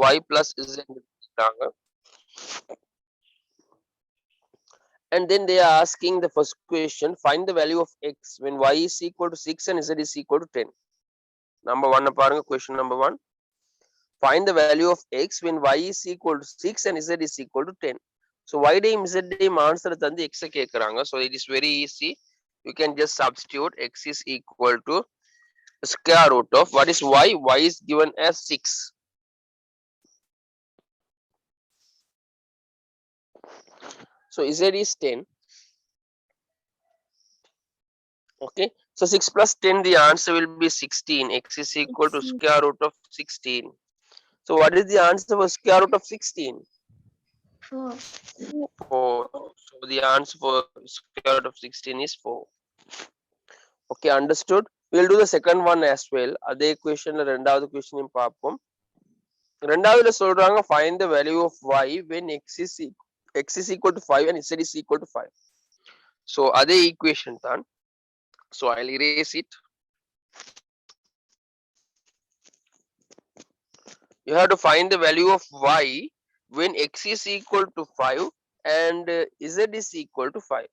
y plus z. And then they are asking the first question, find the value of x when y is equal to 6 and z is equal to 10. Number 1 question number 1. Find the value of x when y is equal to 6 and z is equal to 10. So y time z time answer தந்து x கேக்குறாங்க. So it is very easy. You can just substitute x is equal to square root of what is y? Y is given as 6. So z is 10. Okay. So 6 plus 10, the answer will be 16. X is equal to square root of 16. So what is the answer for square root of 16? 4. 4. So the answer for square root of 16 is 4. Okay, understood. We'll do the second one as well. அதே questionல ரெண்டாவது questionையும் பார்ப்போம். ரெண்டாவதுல சொல்றாங்க find the value of y when x is equal to 5 and z is equal to 5. So அதே equation தான். So I'll erase it. You have to find the value of y when x is equal to 5 and z is equal to 5.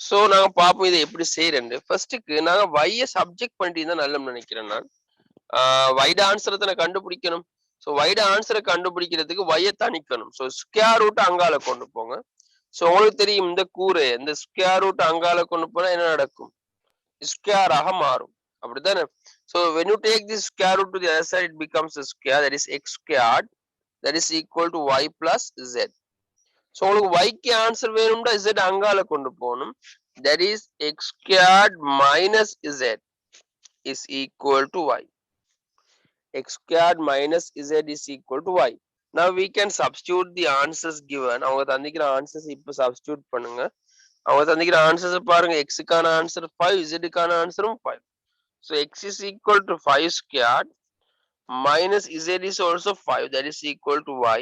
So நாங்க பாப்போம் இதை எப்படி செய்யறேன்னு. ஃபர்ஸ்ட்க்கு நாங்க y யை subject பண்ணிட்டு இருந்தா நல்லம்னு நினைக்கிறேன் நான். y ட ஆன்சரை தான கண்டுபிடிக்கணும். ஸோ y ட ஆன்சரை கண்டுபிடிக்கிறதுக்கு y யை தணிக்கணும். ஸோ ஸ்கொயர் ரூட் அங்கால கொண்டு போங்க. ஸோ உங்களுக்கு தெரியும் இந்த கூறு இந்த ஸ்கொயர் ரூட் அங்கால கொண்டு போனா என்ன நடக்கும்? ஸ்கொயர் ஆக மாறும். அப்படித்தானே? So when you take this square root to the other side, it becomes a square, that is x squared, that is equal to y plus z. So உங்களுக்கு y க்கு ஆன்சர் வேணும்னா z அங்கால கொண்டு போகணும். That is x squared minus z is equal to y. X squared minus z is equal to y. Now we can substitute the answers given. அவங்க தந்திக்கிற answers இப்போ substitute பண்ணுங்க. அவங்க தந்திக்கிற answers பாருங்க. x க்கான ஆன்சர் 5, z க்கான ஆன்சரும் 5. So x is equal to 5 squared minus z is also 5, that is equal to y.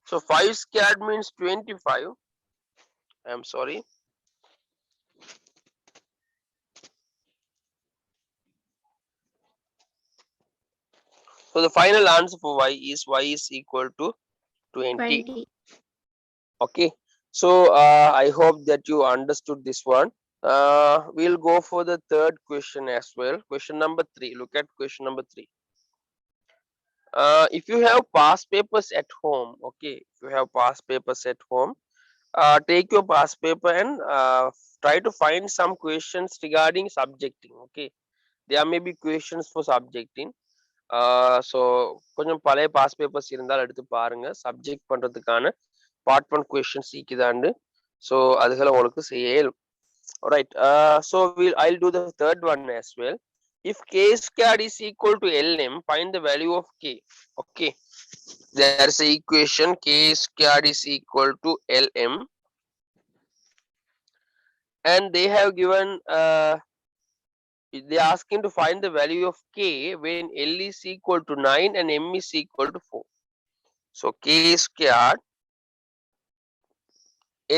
So 5 squared means 25. I am sorry. So the final answer for y is equal to 20. Okay. So I hope that you understood this one. We'll go for the third question as well. Question number 3. Look at question number 3. If you have past papers at home, okay, if you have past papers at home, take your past paper and try to find some questions regarding subjecting. Okay, there may be questions for subjecting. So கொஞ்சம் பழைய pass papers இருந்தால் எடுத்து பாருங்க. Subject பண்றதுக்கான part 1 questions இருக்குதாண்டு. So அதுகளை உங்களுக்கு செய்ய இயலும். Alright, so I'll do the third one as well. If k squared is equal to lm, find the value of k. Okay, there's a equation k squared is equal to lm, and they have given they are asking to find the value of k when l is equal to 9 and m is equal to 4. So k squared,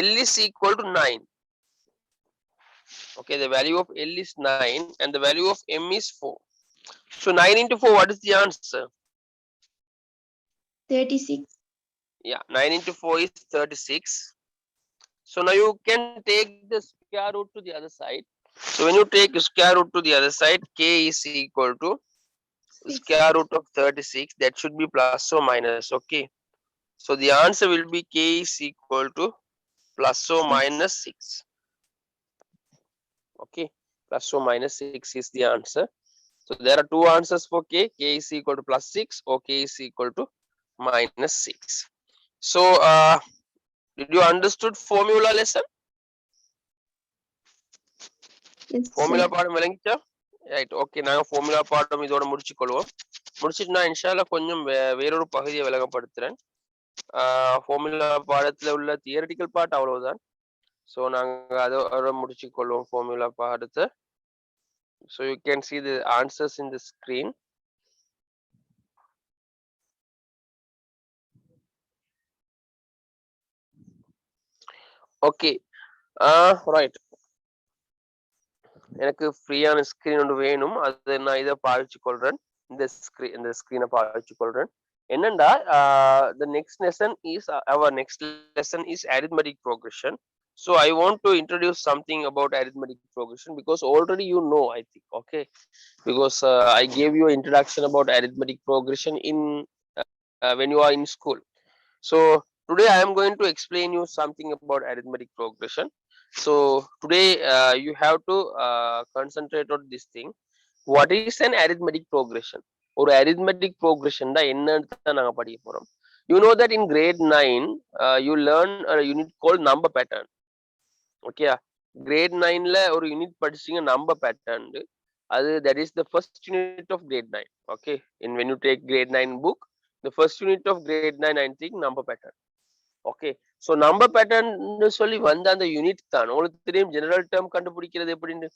l is equal to 9. Okay, the value of l is 9 and the value of m is 4. So 9 into 4, what is the answer? 36. Yeah, 9 into 4 is 36. So now you can take the square root to the other side. So when you take square root to the other side, k is equal to square root of 36. That should be plus or minus. Okay, so the answer will be k is equal to plus or minus 6. Okay, plus or minus 6 is the answer. So there are two answers for k. K is equal to plus 6 or k is equal to minus 6. So did you understood formula lesson? Yes, formula sir. பாடம் விளங்கிச்சா? Right, okay. நாங்க formula பாடம் இதோட முடிச்சுக்கொள்வோம். முடிச்சிட்டு நான் இன்ஷால்லா கொஞ்சம் வேறொரு பகுதியை விளங்கப்படுத்துறேன். ஃபார்முலா பாடத்துல உள்ள தியரிட்டிக்கல் பார்ட் அவ்வளவுதான். ஸோ நாங்க அதோட முடிச்சுக்கொள்வோம் ஃபார்முலா பாடத்தை. So you can see the answers in the screen. Okay, right. எனக்கு ஃப்ரீயான ஸ்கிரீன் ஒன்று வேணும். அது நான் இதை பாவிச்சு கொள்றேன். இந்த ஸ்கிரீனை பாவிச்சு கொள்றேன். என்னண்டா the next lesson is our next lesson is arithmetic progression. So I want to introduce something about arithmetic progression because already you know, I think, okay, because I gave you an introduction about arithmetic progression in when you are in school. So today I am going to explain you something about arithmetic progression. So today you have to concentrate on this thing. What is an arithmetic progression? Or arithmetic progression da என்னன்னு தான் நாங்க படிக்க போறோம். You know that in grade 9 you learn a unit called number pattern. Okay, grade 9 ல ஒரு unit படிச்சீங்க number pattern. அது that is the first unit of grade 9. Okay, in when you take grade 9 book, the first unit of grade 9 I think number pattern. Okay, so number pattern சொல்லி வந்த அந்த unit தான் உங்களுக்கு தெரியும் general term கண்டுபிடிக்கிறது எப்படின்னு.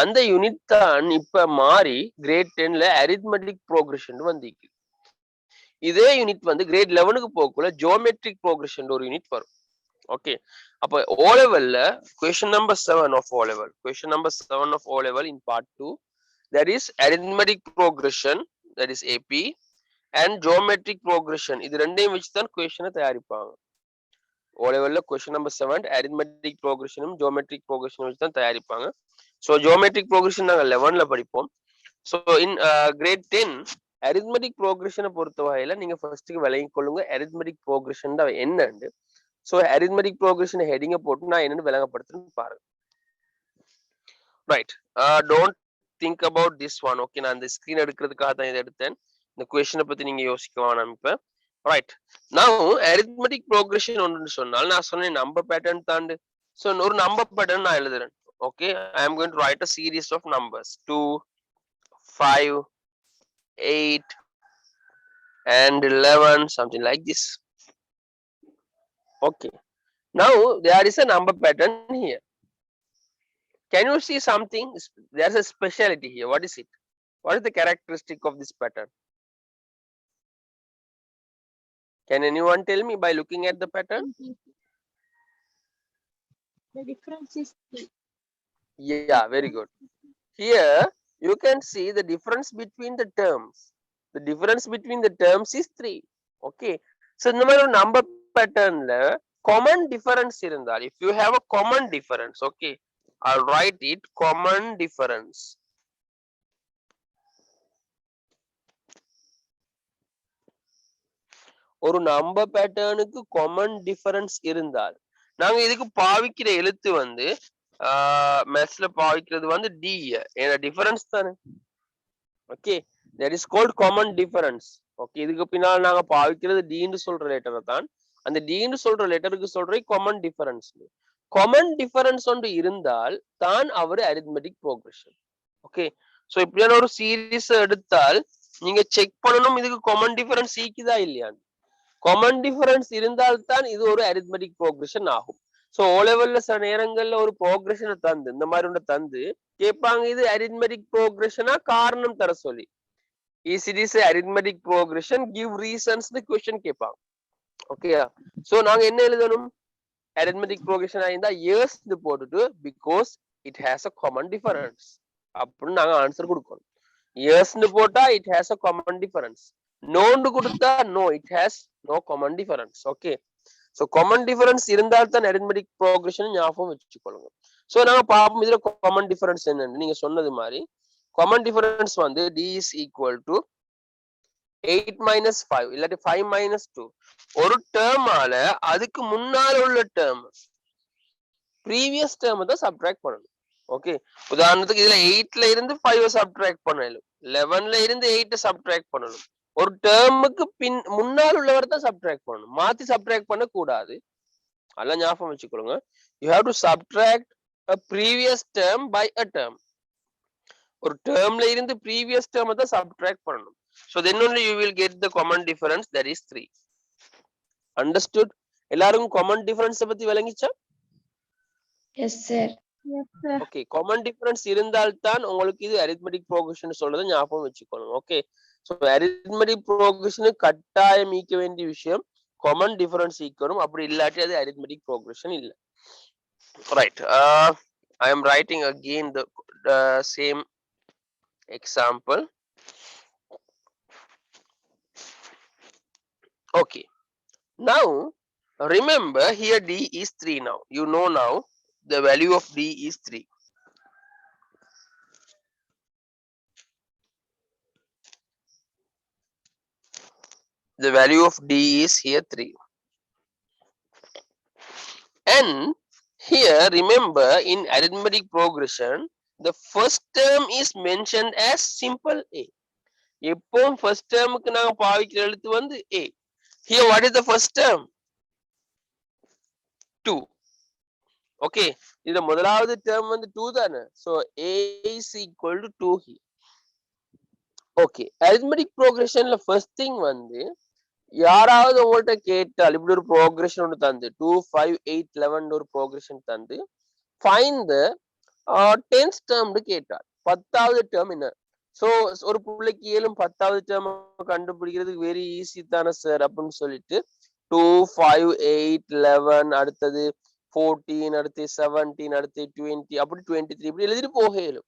அந்த யூனிட் தான் இப்ப மாறி கிரேட் 10ல அரித்மெட்டிக் ப்ரோக்ரஷன் வந்திருக்கு. இதே யூனிட் வந்து கிரேட் 11க்கு போகக்குள்ள ஜியோமெட்ரிக் ப்ரோக்ரஷன் ஒரு யூனிட் வரும். ஓகே, அப்ப O லெவல்ல question number 7 of O level, question number 7 of O level in part 2, that is arithmetic progression, that is AP, and geometric progression. இது ரெண்டையும் வச்சு தான் क्वेश्चனை தயாரிப்பாங்க. O லெவல்ல question number 7 arithmetic progression geometric progression வச்சு தான் தயாரிப்பாங்க. So geometric progression நாங்க 11ல படிப்போம். So in grade 10 arithmetic progression பொறுத்த வகையில நீங்க ஃபர்ஸ்ட்க்கு விளங்கிக் கொள்ளுங்க arithmetic progression தான் என்னன்னு. So arithmetic progression heading போட்டு நான் என்னன்னு விளங்கப்படுத்துறேன்னு பாருங்க. Right, don't think about this one. Okay, நான் இந்த ஸ்கிரீன் எடுக்கிறதுக்காக தான் இதை எடுத்தேன். இந்த क्वेश्चனை பத்தி நீங்க யோசிக்க வேணாம் இப்ப. Right, now arithmetic progression ஒன்னு சொன்னால் நான் சொன்னேன் நம்பர் பேட்டர்ன் தாண்டு. So ஒரு நம்பர் பேட்டர்ன் நான் எழுதுறேன். Okay, I am going to write a series of numbers 2, 5, 8 and 11, something like this. Okay, now there is a number pattern here. Can you see something? There's a speciality here. What is it? What is the characteristic of this pattern? Can anyone tell me by looking at the pattern? The difference is 3. Yeah, very good. Here you can see the difference between the terms. The difference between the terms is 3. Okay, so இந்த மாதிரி ஒரு number பேட்டர்ன்ல common difference இருந்தால், if you have a common difference, okay, I'll write it common difference. ஒரு number பேட்டர்னுக்கு common difference இருந்தால் நாங்க இதுக்கு பாவிக்கிற எழுத்து வந்து மேத்ஸ்ல பாவிக்கிறது வந்து D, ஏன்னா டிஃபரன்ஸ் தானே. Okay, that is called common difference. Okay, இதுக்கு பின்னால் நாங்க பாவிக்கிறது D ன்னு சொல்ற லெட்டரை தான். அந்த D ன்னு சொல்ற லெட்டருக்கு சொல்ற common difference. common difference ஒன்று இருந்தால் தான் அவர் arithmetic progression. ஓகே, சோ இப்படியான ஒரு சீரிஸ் எடுத்தால் நீங்க செக் பண்ணணும் இதுக்கு common difference ஈக்குதா இல்லையான்னு. common difference இருந்தால் தான் இது ஒரு arithmetic progression ஆகும். சோ O லெவல்ல சில நேரங்கள்ல ஒரு progression தந்து இந்த மாதிரி ஒன்று தந்து கேட்பாங்க இது arithmetic progression காரணம் தர சொல்லி. Is it is arithmetic progression, give reasons னு question கேட்பாங்க. ஓகேயா, சோ நாங்க என்ன எழுதணும்? arithmetic progression ஆயிருந்தா yes னு போட்டுட்டு because it has a common difference அப்படின்னு நாங்க ஆன்சர் கொடுக்கணும். yes னு போட்டா it has a common difference, no னு கொடுத்தா no, it has no common difference. Okay, so common difference இருந்தால் தான் arithmetic progression ஞாபகம் வச்சுக்கொள்ளுங்க. சோ நாங்க பாப்போம் இதுல common difference என்னன்னு. நீங்க சொன்னது மாதிரி common difference வந்து D is equal to 8 minus 5 இல்லாட்டி 5 minus 2. ஒரு டேர்மால அதுக்கு முன்னால உள்ள டேர்ம் previous term தான் subtract பண்ணணும். ஓகே, உதாரணத்துக்கு இதுல 8ல இருந்து 5 subtract பண்ணணும், 11ல இருந்து 8 subtract பண்ணணும். ஒரு டேர்முக்கு பின் முன்னால் உள்ளவர் தான் subtract பண்ணணும், மாத்தி subtract பண்ண கூடாது. அதெல்லாம் ஞாபகம் வச்சுக்கொள்ளுங்க. You have to subtract a previous term by a term. ஒரு டேர்ம்ல இருந்து previous term தான் subtract பண்ணணும். So then only you will get the common difference, that is 3. Understood? எல்லாருக்கும் common difference பத்தி விளங்கிச்சா? Yes, sir. Yes, sir. Okay, common difference இருந்தால் தான் உங்களுக்கு இது arithmetic progression சொல்றதை ஞாபகம் வச்சுக்கணும். ஓகே, so arithmetic progression கட்டாயம் ஈக்க வேண்டிய விஷயம் common difference ஈக்கணும். அப்படி இல்லாட்டி அது arithmetic progression இல்ல. Right, I am writing again the same example. Okay, now remember here D is 3 now. You know now the value of D is 3. The value of D is here 3. And here remember in arithmetic progression, the first term is mentioned as simple A. எப்பவும் first termக்கு நாங்க பாவிக்கிற எழுத்து வந்து A. Here what is the first term? 2. Okay, இதுல முதலாவது term வந்து 2 தானே. So A is equal to 2 here. Okay, arithmetic progressionல first thing வந்து யாராவது உங்கள்ட்ட கேட்டால் இப்படி ஒரு ப்ரோக்ரஷன் ஒன்று தந்து 2 5 8 11 ஒரு ப்ரோக்ரஷன் தந்து ஃபைண்ட் த 10th term கேட்டால் 10வது டேர்ம் என்ன? ஸோ ஒரு பிள்ளைக்கு ஏழும் 10வது டேர்ம் கண்டுபிடிக்கிறதுக்கு வெரி ஈஸி தானே சார் அப்படின்னு சொல்லிட்டு 2 5 8 11 அடுத்தது 14 அடுத்து 17 அடுத்து 20 அப்படி 23 இப்படி எழுதிட்டு போக இயலும்.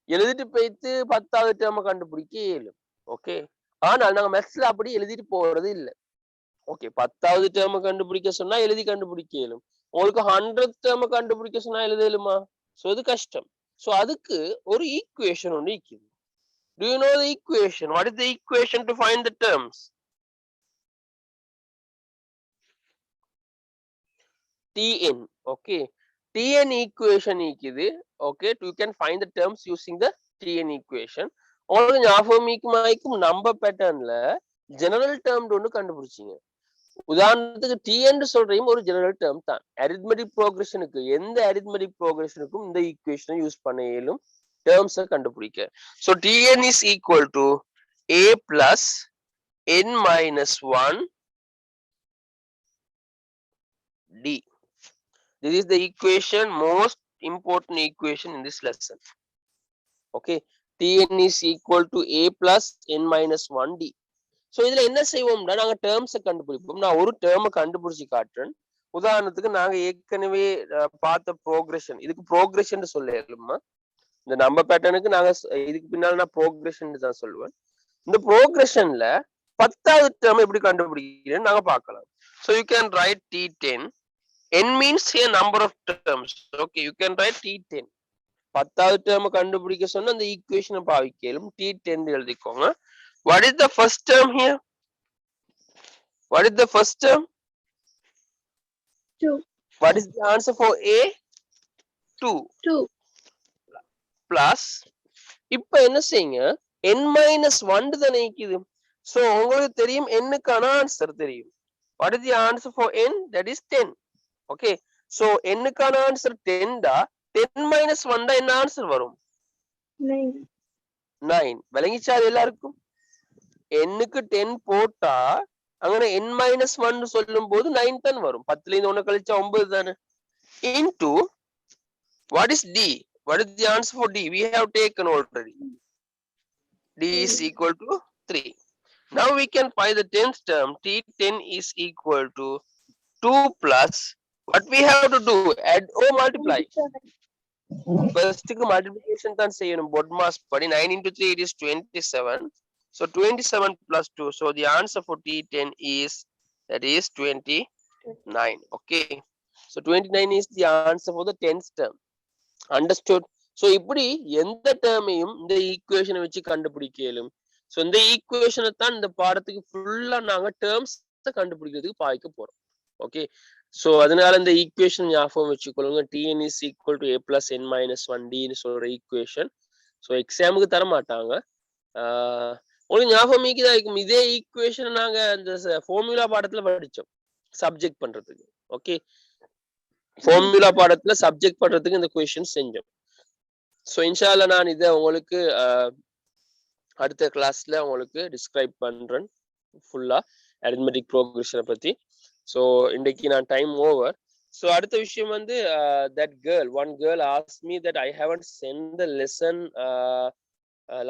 எழுதிட்டு போயிட்டு 10வது டேர்ம் கண்டுபிடிக்க இயலும். ஓகே, ஆனால் நாங்க மேத்ஸ்ல அப்படி எழுதிட்டு போறது இல்ல. ஓகே, 10வது டேர்ம் கண்டுபிடிக்க சொன்னா எழுதி கண்டுபிடிக்க இயலும். உங்களுக்கு 100th டேர்ம் கண்டுபிடிக்க சொன்னா எழுத இயலுமா? சோ இது கஷ்டம். சோ அதுக்கு ஒரு ஈக்குவேஷன் ஒன்று இருக்குது. Do you know the equation? What is the equation to find the terms? Tn. Okay, Tn equation இருக்குது. Okay, you can find the terms using the Tn equation. உங்களுக்கு ஞாபகம் நம்பர் பேட்டர்ன்ல ஜெனரல் டேர்ம் ஒன்று கண்டுபிடிச்சிங்க. உதாரணத்துக்கு Tn சொல்றையும் ஒரு general term தான். Arithmetic ப்ரோக்ரஷனுக்கு எந்த arithmetic ப்ரோக்ரஷனுக்கும் இந்த ஈக்குவேஷனை யூஸ் பண்ண இயலும் terms கண்டுபிடிக்க. So Tn is equal to A plus n minus 1 D. This is the equation, most important equation in this lesson. Okay, Tn is equal to A plus n minus 1 D. So இதுல என்ன செய்வோம்னா நாங்க டேர்ம்ஸை கண்டுபிடிப்போம். நான் ஒரு டேர்மை கண்டுபிடிச்சு காட்டுறேன். உதாரணத்துக்கு நாங்க ஏற்கனவே பார்த்த ப்ரோக்ரஷன், இதுக்கு ப்ரோக்ரஷன் சொல்லலுமா? இந்த நம்பர் பேட்டர்னுக்கு நாங்க இதுக்கு பின்னால நான் ப்ரோக்ரஷன் தான் சொல்லுவேன். இந்த ப்ரோக்ரஷன்ல 10வது டேர்ம் எப்படி கண்டுபிடிக்கிறேன்னு நாங்க பார்க்கலாம். So you can write T10. N means here number of terms. Okay, you can write T10. 10வது டேர்ம் கண்டுபிடிக்க சொன்னா அந்த ஈக்குவேஷனை பாவிக்கலும் T10 எழுதிக்கோங்க. What is the first term here? What is the first term? 2. What is the answer for A? 2. 2. Plus இப்போ என்ன செய்யுங்க, n minus 1 தானே இருக்குது. So உங்களுக்கு தெரியும் n-க்கான ஆன்சர் தெரியும். What is the answer for n? That is 10. Okay, so n-க்கான answer 10 டா. 10 minus 1 தான் என்ன ஆன்சர் வரும்? 9. 9. விளங்கிச்சா எல்லாருக்கும்? n-க்கு 10 போட்டா அங்க n minus 1 சொல்லும் போது 9 தான் வரும். 10ல இருந்து 1 கழிச்சா 9 தானே. Into what is D? What is the answer for D? We have taken already. D is equal to 3. Now we can find the 10th term. T10 is equal to 2 plus what we have to do? Add or multiply? First multiplication தான் செய்யணும். BODMAS படி 9 into 3 it is 27. So 27 plus 2. So the answer for T10 is, that is 29. Okay. So 29 is the answer for the 10th term. Understood? So இப்படி எந்த டேர்மையும் இந்த ஈக்குவேஷனை வச்சு கண்டுபிடிக்க இயலும். So இந்த ஈக்குவேஷனை தான் இந்த பாடத்துக்கு ஃபுல்லா நாங்க டேர்ம்ஸ் கண்டுபிடிக்கிறதுக்கு பாய்க்க போறோம். ஓகே, சோ அதனால இந்த ஈக்குவேஷன் ஞாபகம் வச்சுக்கொள்ளுங்க. Tn is equal to A plus n minus 1D ன்னு சொல்ற ஈக்குவேஷன். ஸோ எக்ஸாமுக்கு தர மாட்டாங்க. உங்களுக்கு ஞாபகம் இருக்கும், இதே ஈக்குவேஷன் நாங்க இந்த ஃபார்முலா பாடத்துல படிச்சோம் சப்ஜெக்ட் பண்றதுக்கு. ஓகே, ஃபார்முலா பாடத்துல சப்ஜெக்ட் பண்றதுக்கு இந்த கொஸ்டின் செஞ்சோம். ஸோ இன்ஷால்லா நான் இதை உங்களுக்கு அடுத்த கிளாஸ்ல உங்களுக்கு டிஸ்கிரைப் பண்றேன் ஃபுல்லா அரித்மெட்டிக் ப்ரோக்ரஷனை பத்தி. ஸோ இன்னைக்கு நான் டைம் ஓவர். ஸோ அடுத்த விஷயம் வந்து that girl, one girl asked me that I haven't sent the lesson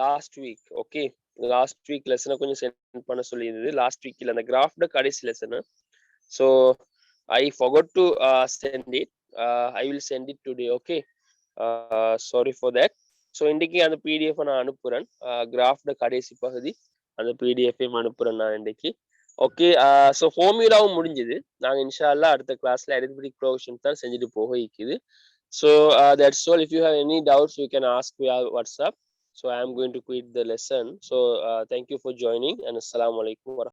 last week. Okay, last week லெசனை கொஞ்சம் சென்ட் பண்ண சொல்லியிருந்தது. லாஸ்ட் வீக்ல அந்த கிராஃப்ட கடைசி lesson. So I forgot to send it. I will send it today. Okay, sorry for that. So இன்னைக்கு அந்த PDF நான் அனுப்புறேன். கிராஃப்ட கடைசி பகுதி அந்த பிடிஎஃப் அனுப்புறேன் நான் இன்னைக்கு. ஓகே. ஸோ ஃபார்முலாவும் முடிஞ்சது. நாங்க இன்ஷா அல்லாஹ் அடுத்த கிளாஸ்ல arithmetic coefficient தான் செஞ்சுட்டு போக இருக்குது. So that's all. If you have any doubts, you can ask via WhatsApp. So I am going to quit the lesson. So thank you for joining and assalamu alaikum.